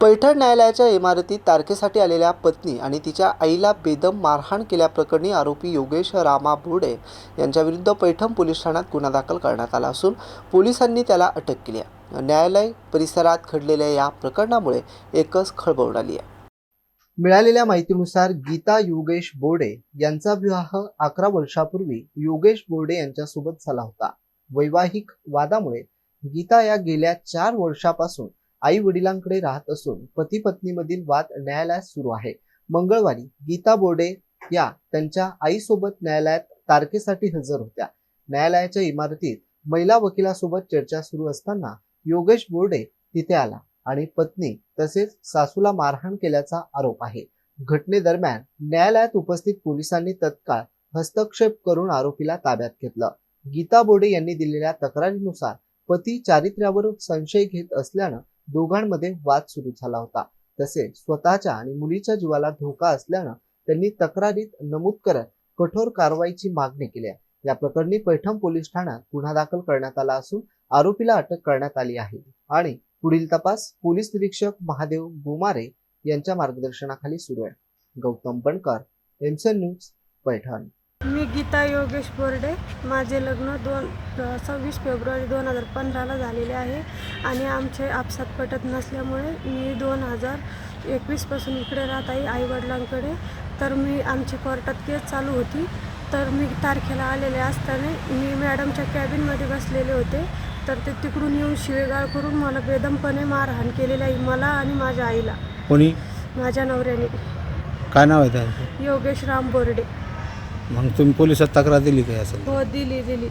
पैठण न्यायालयाच्या इमारतीत तारखेसाठी आलेल्या पत्नी आणि तिच्या आईला बेदम मारहाण केल्याप्रकरणी आरोपी योगेश रामा बोर्डे यांच्याविरुद्ध पैठण पोलीस ठाण्यात गुन्हा दाखल करण्यात आला असून पोलिसांनी त्याला अटक केली आहे। न्यायालय परिसरात घडलेल्या या प्रकरणामुळे एकच खळबळ उडाली आहे। मिळालेल्या माहितीनुसार गीता योगेश बोर्डे यांचा विवाह 11 वर्षापूर्वी योगेश बोर्डे यांच्यासोबत झाला होता। वैवाहिक वादामुळे गीता या गेल्या 4 वर्षापासून आई वडिलांकडे राहत असून पती पत्नीमधील वाद न्यायालयात सुरू आहे। मंगळवारी गीता बोर्डे या त्यांच्या आईसोबत न्यायालयात तारखेसाठी हजर होत्या। न्यायालयाच्या इमारतीत महिला वकिलासोबत चर्चा सुरू असताना योगेश बोर्डे तिथे आला आणि पत्नी तसेच सासूला मारहाण केल्याचा आरोप आहे। घटनेदरम्यान न्यायालयात उपस्थित पोलिसांनी तत्काळ हस्तक्षेप करून आरोपीला ताब्यात घेतलं। गीता बोर्डे यांनी दिलेल्या तक्रारीनुसार पती चारित्र्यावर संशय घेत असल्यानं दोघांमध्ये वाद सुरू झाला होता। तसेच स्वतःच्या आणि मुलीच्या जीवाला धोका असल्यानं त्यांनी तक्रारीत नमूद करत कठोर कारवाईची मागणी केली आहे। या प्रकरणी पैठण पोलीस ठाण्यात गुन्हा दाखल करण्यात आला असून आरोपीला अटक करण्यात आली आहे आणि पुढील तपास पोलीस निरीक्षक महादेव गोमारे यांच्या मार्गदर्शनाखाली सुरू आहे। गौतम बनकर, एमसन न्यूज, पैठण। मी गीता योगेश बोर्डे, माझे लग्न 26 फेब्रुवारी 2015ला झालेले आहे आणि आमचे आपसात पटत नसल्यामुळे मी 2021 पासून इकडे राहत आहे आईवडिलांकडे। तर आमची कोर्टात केस चालू होती, तर मी तारखेला आलेले असताना मी मॅडमच्या कॅबिनमध्ये बसलेले होते, तर ते तिकडून येऊन शिवेगाळ करून मला बेदमपणे मारहाण केलेली आहे, मला आणि माझ्या आईला। कोणी? माझ्या नवऱ्याने। काय नाव आहे त्याचं? योगेश राम बोर्डे। मग तुम्ही पोलिसात तक्रार दिली काय असेल? हो, दिली।